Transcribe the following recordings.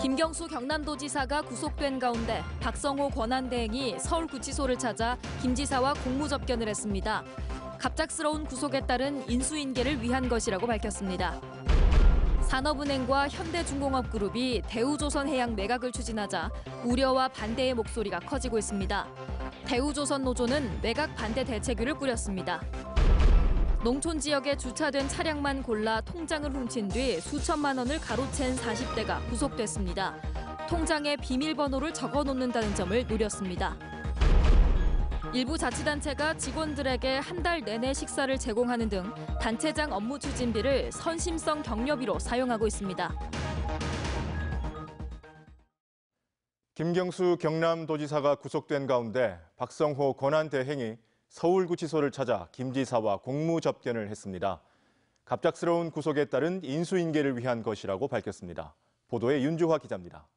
김경수 경남도지사가 구속된 가운데 박성호 권한대행이 서울구치소를 찾아 김 지사와 공무접견을 했습니다. 갑작스러운 구속에 따른 인수인계를 위한 것이라고 밝혔습니다. 산업은행과 현대중공업그룹이 대우조선해양 매각을 추진하자 우려와 반대의 목소리가 커지고 있습니다. 대우조선노조는 매각 반대 대책위를 꾸렸습니다. 농촌 지역에 주차된 차량만 골라 통장을 훔친 뒤 수천만 원을 가로챈 40대가 구속됐습니다. 통장에 비밀번호를 적어놓는다는 점을 노렸습니다. 일부 자치단체가 직원들에게 한 달 내내 식사를 제공하는 등 단체장 업무 추진비를 선심성 격려비로 사용하고 있습니다. 김경수 경남도지사가 구속된 가운데 박성호 권한대행이 서울구치소를 찾아 김 지사와 공무접견을 했습니다. 갑작스러운 구속에 따른 인수인계를 위한 것이라고 밝혔습니다. 보도에 윤주화 기자입니다.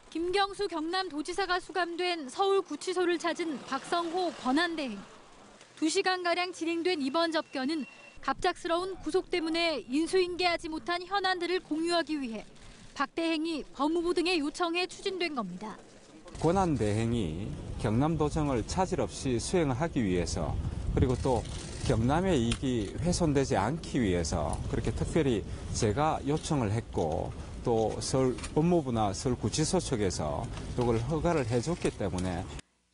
김경수 경남도지사가 수감된 서울구치소를 찾은 박성호 권한대행. 2시간가량 진행된 이번 접견은 갑작스러운 구속 때문에 인수인계하지 못한 현안들을 공유하기 위해 박 대행이 법무부 등의 요청에 추진된 겁니다. 권한대행이 경남도정을 차질 없이 수행을 하기 위해서 그리고 또 경남의 이익이 훼손되지 않기 위해서 그렇게 특별히 제가 요청을 했고 또 서울 법무부나 서울구치소 측에서 이걸 허가를 해줬기 때문에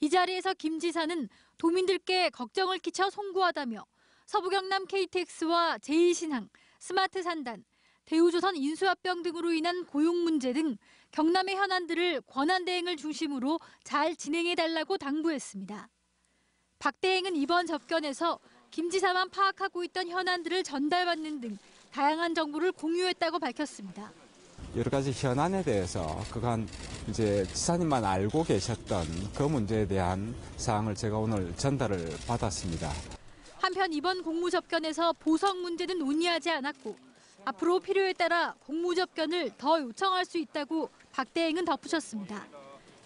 이 자리에서 김 지사는 도민들께 걱정을 끼쳐 송구하다며 서부경남 KTX와 제2신항, 스마트산단, 대우조선 인수합병 등으로 인한 고용 문제 등 경남의 현안들을 권한대행을 중심으로 잘 진행해달라고 당부했습니다. 박 대행은 이번 접견에서 김 지사만 파악하고 있던 현안들을 전달받는 등 다양한 정보를 공유했다고 밝혔습니다. 여러 가지 현안에 대해서 그간 이제 지사님만 알고 계셨던 그 문제에 대한 사항을 제가 오늘 전달을 받았습니다. 한편 이번 공무접견에서 보석 문제는 논의하지 않았고 앞으로 필요에 따라 공무접견을 더 요청할 수 있다고 박 대행은 덧붙였습니다.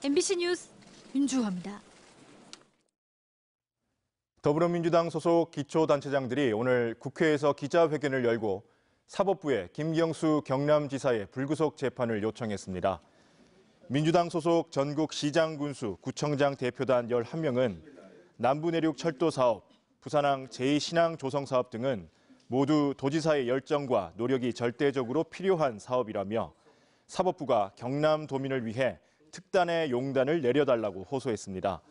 MBC 뉴스 윤주화입니다. 더불어민주당 소속 기초단체장들이 오늘 국회에서 기자회견을 열고 사법부에 김경수 경남지사의 불구속 재판을 요청했습니다. 민주당 소속 전국 시장 군수 구청장 대표단 11명은 남부내륙 철도 사업, 부산항 제2신항 조성 사업 등은 모두 도지사의 열정과 노력이 절대적으로 필요한 사업이라며 사법부가 경남도민을 위해 특단의 용단을 내려달라고 호소했습니다.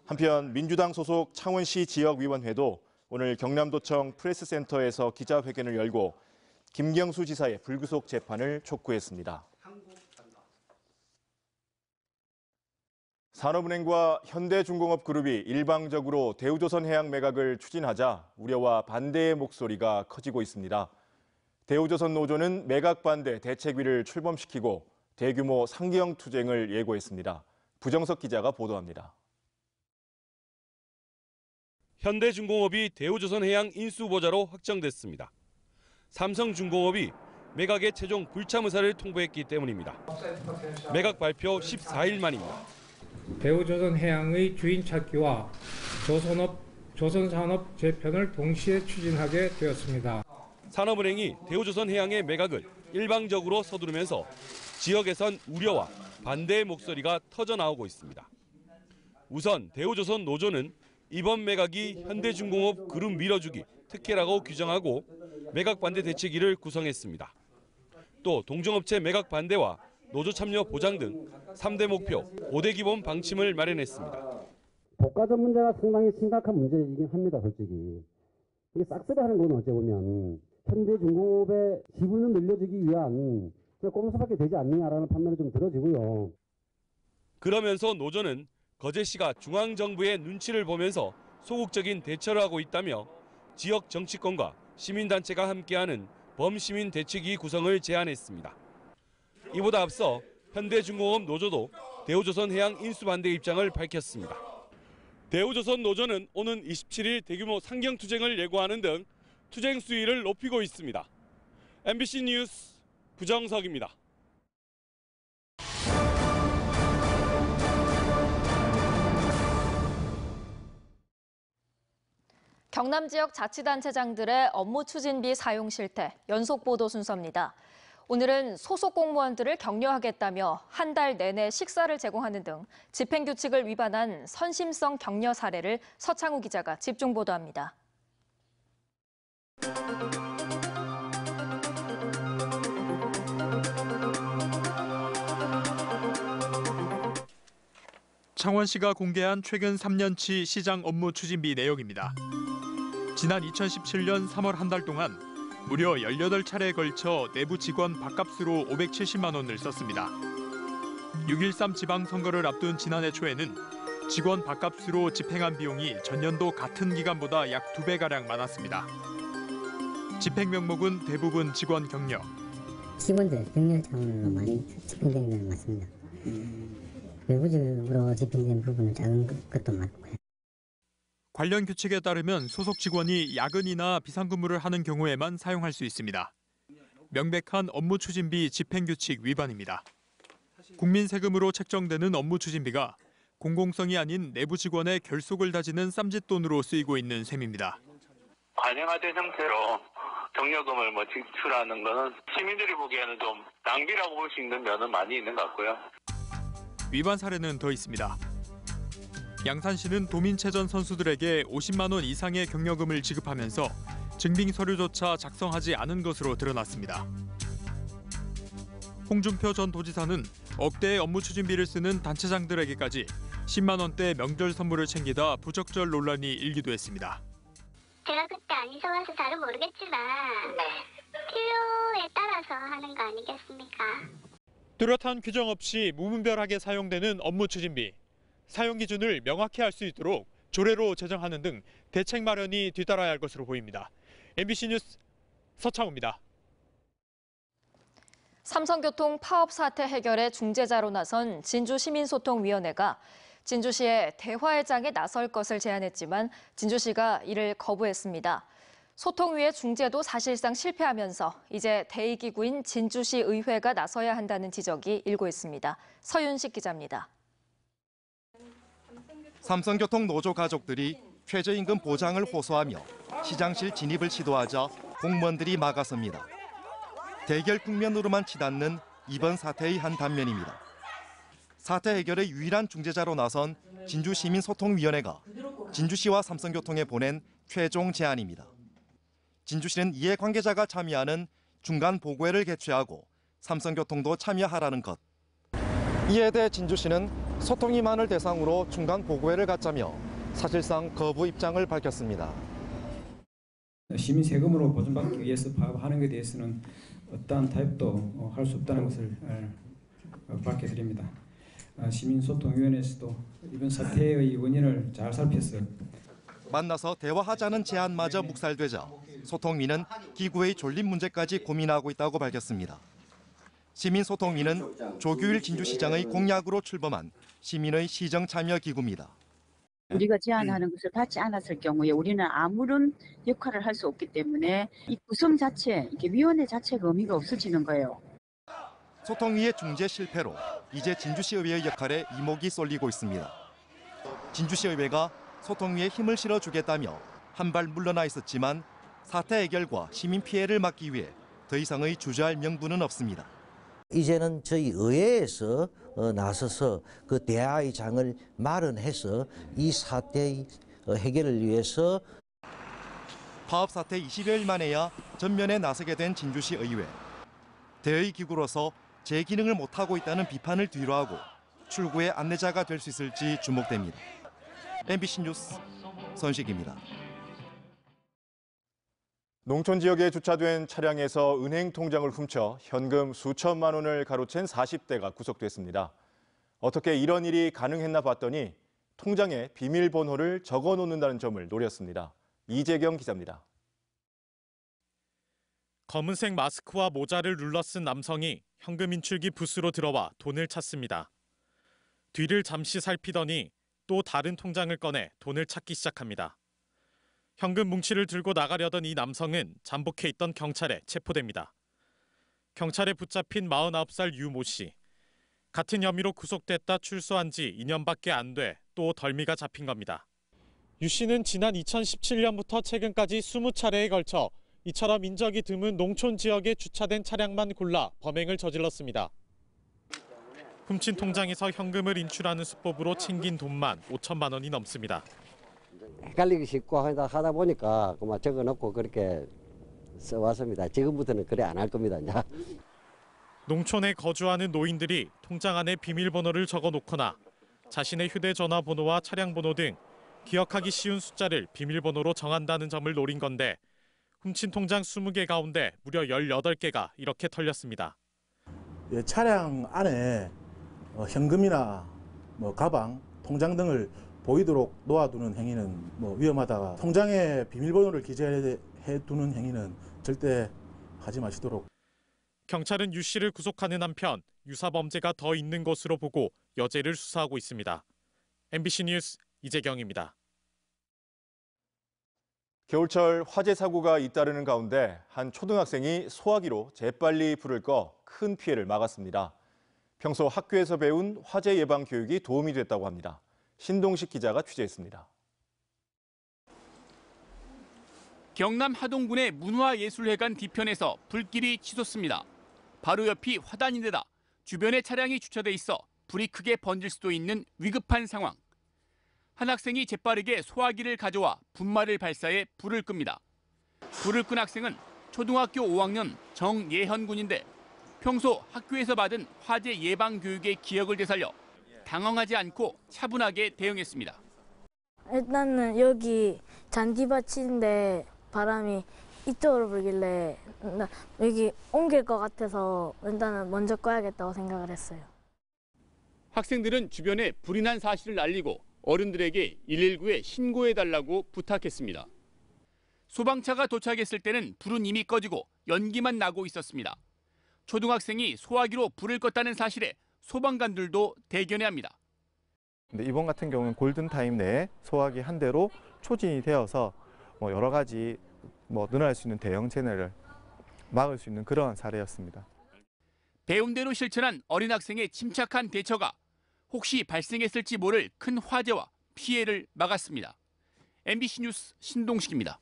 한편 민주당 소속 창원시 지역위원회도 오늘 경남도청 프레스센터에서 기자회견을 열고 김경수 지사의 불구속 재판을 촉구했습니다. 산업은행과 현대중공업그룹이 일방적으로 대우조선해양 매각을 추진하자 우려와 반대의 목소리가 커지고 있습니다. 대우조선노조는 매각 반대 대책위를 출범시키고 대규모 상경 투쟁을 예고했습니다. 부정석 기자가 보도합니다. 현대중공업이 대우조선해양 인수보자로 확정됐습니다. 삼성중공업이 매각의 최종 불참 의사를 통보했기 때문입니다. 매각 발표 14일 만입니다. 대우조선해양의 주인 찾기와 조선산업 재편을 동시에 추진하게 되었습니다. 산업은행이 대우조선해양의 매각을 일방적으로 서두르면서 지역에선 우려와 반대의 목소리가 터져나오고 있습니다. 우선 대우조선 노조는 이번 매각이 현대중공업 그룹 밀어주기 특혜라고 규정하고 매각 반대 대책위를 구성했습니다. 또 동종업체 매각 반대와 노조 참여 보장 등 3대 목표, 5대 기본 방침을 마련했습니다. 독과점 문제가 상당히 심각한 문제이긴 합니다, 솔직히. 이게 싹쓸이 하는 건 어찌 보면 현대중공업의 지분을 늘려주기 위한 꼼수밖에 되지 않느냐라는 판단이 좀 들어지고요. 그러면서 노조는 거제시가 중앙정부의 눈치를 보면서 소극적인 대처를 하고 있다며 지역 정치권과 시민단체가 함께하는 범시민 대책위 구성을 제안했습니다. 이보다 앞서 현대중공업 노조도 대우조선해양 인수 반대 입장을 밝혔습니다. 대우조선 노조는 오는 27일 대규모 상경투쟁을 예고하는 등 투쟁 수위를 높이고 있습니다. MBC 뉴스 부정석입니다. 경남 지역 자치단체장들의 업무 추진비 사용 실태 연속 보도 순서입니다. 오늘은 소속 공무원들을 격려하겠다며 한 달 내내 식사를 제공하는 등 집행규칙을 위반한 선심성 격려 사례를 서창우 기자가 집중 보도합니다. 창원시가 공개한 최근 3년치 시장 업무 추진비 내역입니다. 지난 2017년 3월 한 달 동안 무려 18차례에 걸쳐 내부 직원 밥값으로 570만 원을 썼습니다. 6.13 지방선거를 앞둔 지난해 초에는 직원 밥값으로 집행한 비용이 전년도 같은 기간보다 약 2배가량 많았습니다. 집행 명목은 대부분 직원 격려. 직원들 격려 차원으로 많이 집행되는 건 맞습니다. 외부적으로 집행된 부분은 작은 것도 많고요. 관련 규칙에 따르면 소속 직원이 야근이나 비상근무를 하는 경우에만 사용할 수 있습니다. 명백한 업무 추진비 집행규칙 위반입니다. 국민 세금으로 책정되는 업무 추진비가 공공성이 아닌 내부 직원의 결속을 다지는 쌈짓돈으로 쓰이고 있는 셈입니다. 관행화된 형태로 격려금을 지출하는 것은 시민들이 보기에는 좀 낭비라고 볼 수 있는 면은 많이 있는 것 같고요. 위반 사례는 더 있습니다. 양산시는 도민체전 선수들에게 50만 원 이상의 격려금을 지급하면서 증빙 서류조차 작성하지 않은 것으로 드러났습니다. 홍준표 전 도지사는 억대의 업무 추진비를 쓰는 단체장들에게까지 10만 원대 명절 선물을 챙기다 부적절 논란이 일기도 했습니다. 제가 그때 안 있어봐서 잘은 모르겠지만 필요에 따라서 하는 거 아니겠습니까? 뚜렷한 규정 없이 무분별하게 사용되는 업무 추진비. 사용 기준을 명확히 할 수 있도록 조례로 제정하는 등 대책 마련이 뒤따라야 할 것으로 보입니다. MBC 뉴스 서창우입니다. 삼성교통 파업 사태 해결에 중재자로 나선 진주시민소통위원회가 진주시에 대화의 장에 나설 것을 제안했지만 진주시가 이를 거부했습니다. 소통위의 중재도 사실상 실패하면서 이제 대의기구인 진주시 의회가 나서야 한다는 지적이 일고 있습니다. 서윤식 기자입니다. 삼성교통 노조 가족들이 최저임금 보장을 호소하며 시장실 진입을 시도하자 공무원들이 막아섭니다. 대결 국면으로만 치닫는 이번 사태의 한 단면입니다. 사태 해결의 유일한 중재자로 나선 진주시민소통위원회가 진주시와 삼성교통에 보낸 최종 제안입니다. 진주시는 이해 관계자가 참여하는 중간 보고회를 개최하고 삼성교통도 참여하라는 것. 이에 대해 진주시는 소통위만을 대상으로 중간 보고회를 갖자며 사실상 거부 입장을 밝혔습니다. 시민 세금으로 보전받기 위해서 파업하는 것에 대해서는 어떠한 타협도 할 수 없다는 것을 밝혀드립니다. 시민소통위원회에서도 이번 사태의 원인을 잘 살펴서 만나서 대화하자는 제안마저 묵살되자 소통위는 기구의 존립 문제까지 고민하고 있다고 밝혔습니다. 시민소통위는 조규일 진주시장의 공약으로 출범한 시민의 시정 참여 기구입니다. 우리가 제안하는 것을 받지 않았을 경우에 우리는 아무런 역할을 할 수 없기 때문에 이 구성 자체, 이게 위원회 자체가 의미가 없어지는 거예요. 소통위의 중재 실패로 이제 진주시의회의 역할에 이목이 쏠리고 있습니다. 진주시의회가 소통위에 힘을 실어주겠다며 한 발 물러나 있었지만 사태 해결과 시민 피해를 막기 위해 더 이상의 주저할 명분은 없습니다. 이제는 저희 의회에서 나서서 그 대화의 장을 마련해서 이 사태의 해결을 위해서 파업 사태 20여일 만에야 전면에 나서게 된 진주시 의회. 대의 기구로서 제 기능을 못하고 있다는 비판을 뒤로하고 출구의 안내자가 될 수 있을지 주목됩니다. MBC 뉴스 선식입니다. 농촌 지역에 주차된 차량에서 은행 통장을 훔쳐 현금 수천만 원을 가로챈 40대가 구속됐습니다. 어떻게 이런 일이 가능했나 봤더니 통장에 비밀번호를 적어놓는다는 점을 노렸습니다. 이재경 기자입니다. 검은색 마스크와 모자를 눌러쓴 남성이 현금 인출기 부스로 들어와 돈을 찾습니다. 뒤를 잠시 살피더니 또 다른 통장을 꺼내 돈을 찾기 시작합니다. 현금 뭉치를 들고 나가려던 이 남성은 잠복해 있던 경찰에 체포됩니다. 경찰에 붙잡힌 49살 유 모 씨. 같은 혐의로 구속됐다 출소한 지 2년밖에 안 돼 또 덜미가 잡힌 겁니다. 유 씨는 지난 2017년부터 최근까지 20차례에 걸쳐 이처럼 인적이 드문 농촌 지역에 주차된 차량만 골라 범행을 저질렀습니다. 훔친 통장에서 현금을 인출하는 수법으로 챙긴 돈만 5천만 원이 넘습니다. 헷갈리기 쉽고 하다 보니까 그만 적어놓고 그렇게 써왔습니다. 지금부터는 그래 안 할 겁니다. 이제. 농촌에 거주하는 노인들이 통장 안에 비밀번호를 적어놓거나 자신의 휴대전화 번호와 차량 번호 등 기억하기 쉬운 숫자를 비밀번호로 정한다는 점을 노린 건데 훔친 통장 20개 가운데 무려 18개가 이렇게 털렸습니다. 차량 안에 현금이나 가방, 통장 등을 보이도록 놓아두는 행위는 위험하다. 통장에 비밀번호를 기재해두는 행위는 절대 하지 마시도록. 경찰은 유 씨를 구속하는 한편 유사 범죄가 더 있는 것으로 보고 여죄를 수사하고 있습니다. MBC 뉴스 이재경입니다. 겨울철 화재 사고가 잇따르는 가운데 한 초등학생이 소화기로 재빨리 불을 꺼 큰 피해를 막았습니다. 평소 학교에서 배운 화재 예방 교육이 도움이 됐다고 합니다. 신동식 기자가 취재했습니다. 경남 하동군의 문화예술회관 뒤편에서 불길이 치솟습니다. 바로 옆이 화단인데다 주변에 차량이 주차돼 있어 불이 크게 번질 수도 있는 위급한 상황. 한 학생이 재빠르게 소화기를 가져와 분말을 발사해 불을 끕니다. 불을 끈 학생은 초등학교 5학년 정예현 군인데 평소 학교에서 받은 화재 예방 교육의 기억을 되살려 당황하지 않고 차분하게 대응했습니다. 일단은 여기 잔디밭인데 바람이 이쪽으로 불길래 여기 옮길 것 같아서 일단은 먼저 꺼야겠다고 생각을 했어요. 학생들은 주변에 불이 난 사실을 알리고 어른들에게 119에 신고해달라고 부탁했습니다. 소방차가 도착했을 때는 불은 이미 꺼지고 연기만 나고 있었습니다. 초등학생이 소화기로 불을 껐다는 사실에 소방관들도 대견해합니다. 근데 이번 같은 경우는 골든타임 내에 소화기 한 대로 초진이 되어서 여러 가지 늘어날 수 있는 대형 재난을 막을 수 있는 그러한 사례였습니다. 배운 대로 실천한 어린 학생의 침착한 대처가 혹시 발생했을지 모를 큰 화재와 피해를 막았습니다. MBC 뉴스 신동식입니다.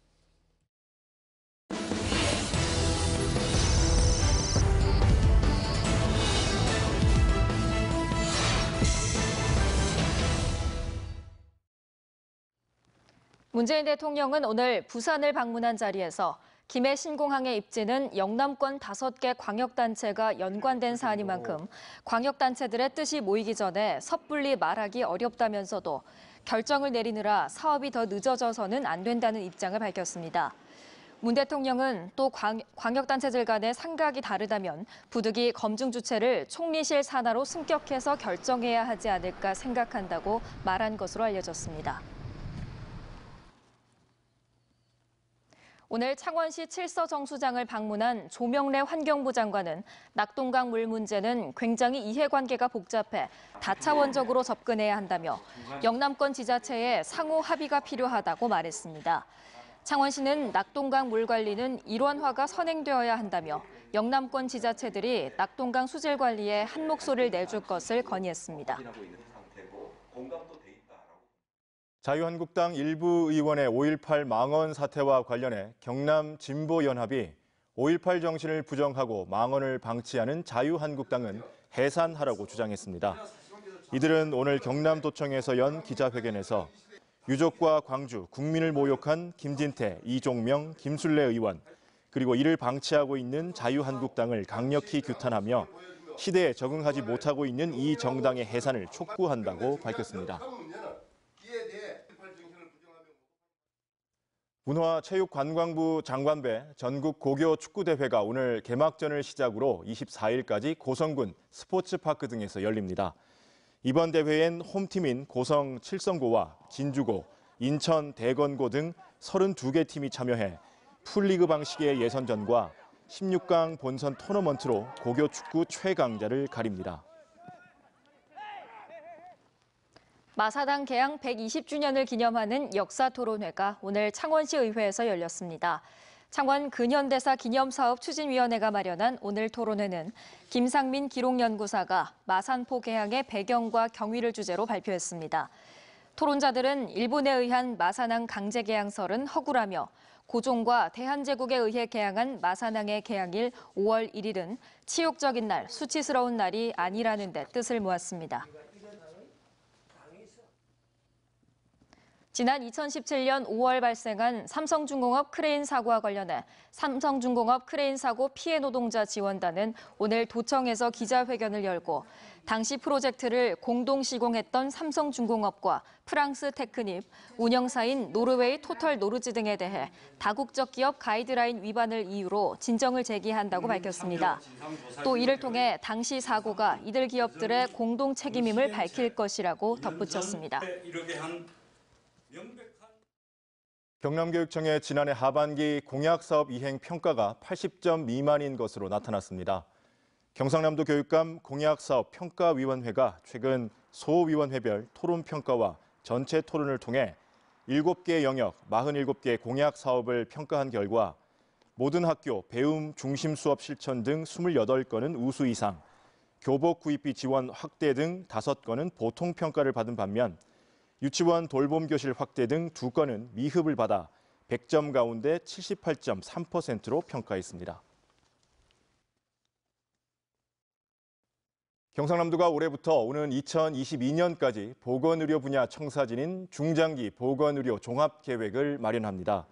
문재인 대통령은 오늘 부산을 방문한 자리에서 김해 신공항의 입지는 영남권 5개 광역단체가 연관된 사안인 광역단체들의 뜻이 모이기 전에 섣불리 말하기 어렵다면서도 결정을 내리느라 사업이 더 늦어져서는 안 된다는 입장을 밝혔습니다. 문 대통령은 또 광역단체들 간의 상각이 다르다면 부득이 검증 주체를 총리실 산하로 승격해서 결정해야 하지 않을까 생각한다고 말한 것으로 알려졌습니다. 오늘 창원시 칠서정수장을 방문한 조명래 환경부 장관은 낙동강 물 문제는 굉장히 이해관계가 복잡해 다차원적으로 접근해야 한다며 영남권 지자체의 상호 합의가 필요하다고 말했습니다. 창원시는 낙동강 물 관리는 일원화가 선행되어야 한다며 영남권 지자체들이 낙동강 수질 관리에 한 목소리를 내줄 것을 건의했습니다. 자유한국당 일부 의원의 5.18 망언 사태와 관련해 경남 진보연합이 5.18 정신을 부정하고 망언을 방치하는 자유한국당은 해산하라고 주장했습니다. 이들은 오늘 경남도청에서 연 기자회견에서 유족과 광주, 국민을 모욕한 김진태, 이종명, 김술래 의원, 그리고 이를 방치하고 있는 자유한국당을 강력히 규탄하며 시대에 적응하지 못하고 있는 이 정당의 해산을 촉구한다고 밝혔습니다. 문화체육관광부 장관배 전국 고교 축구대회가 오늘 개막전을 시작으로 24일까지 고성군 스포츠파크 등에서 열립니다. 이번 대회엔 홈팀인 고성 칠성고와 진주고, 인천 대건고 등 32개 팀이 참여해 풀리그 방식의 예선전과 16강 본선 토너먼트로 고교 축구 최강자를 가립니다. 마사당 개항 120주년을 기념하는 역사토론회가 오늘 창원시 의회에서 열렸습니다. 창원 근현대사 기념사업 추진위원회가 마련한 오늘 토론회는 김상민 기록연구사가 마산포 개항의 배경과 경위를 주제로 발표했습니다. 토론자들은 일본에 의한 마산항 강제 개항설은 허구라며 고종과 대한제국에 의해 개항한 마산항의 개항일 5월 1일은 치욕적인 날, 수치스러운 날이 아니라는 데 뜻을 모았습니다. 지난 2017년 5월 발생한 삼성중공업 크레인 사고와 관련해 삼성중공업 크레인 사고 피해 노동자 지원단은 오늘 도청에서 기자회견을 열고 당시 프로젝트를 공동 시공했던 삼성중공업과 프랑스 테크닙, 운영사인 노르웨이 토털 노르즈 등에 대해 다국적 기업 가이드라인 위반을 이유로 진정을 제기한다고 밝혔습니다. 또 이를 통해 당시 사고가 이들 기업들의 공동 책임임을 밝힐 것이라고 덧붙였습니다. 경남교육청의 지난해 하반기 공약사업 이행 평가가 80점 미만인 것으로 나타났습니다. 경상남도 교육감 공약사업 평가위원회가 최근 소위원회별 토론평가와 전체 토론을 통해 7개 영역 47개 공약사업을 평가한 결과 모든 학교 배움 중심 수업 실천 등 28건은 우수 이상, 교복 구입비 지원 확대 등 5건은 보통 평가를 받은 반면 유치원 돌봄 교실 확대 등 2건은 미흡을 받아 100점 가운데 78.3%로 평가했습니다. 경상남도가 올해부터 오는 2022년까지 보건의료 분야 청사진인 중장기 보건의료 종합계획을 마련합니다.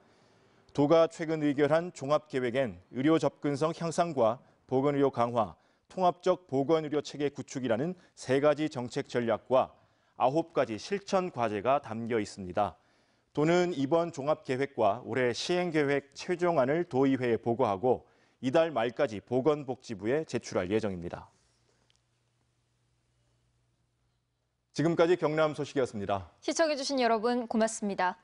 도가 최근 의결한 종합계획엔 의료 접근성 향상과 보건의료 강화, 통합적 보건의료 체계 구축이라는 3가지 정책 전략과 9가지 실천 과제가 담겨 있습니다. 도는 이번 종합계획과 올해 시행계획 최종안을 도의회에 보고하고 이달 말까지 보건복지부에 제출할 예정입니다. 지금까지 경남 소식이었습니다. 시청해주신 여러분 고맙습니다.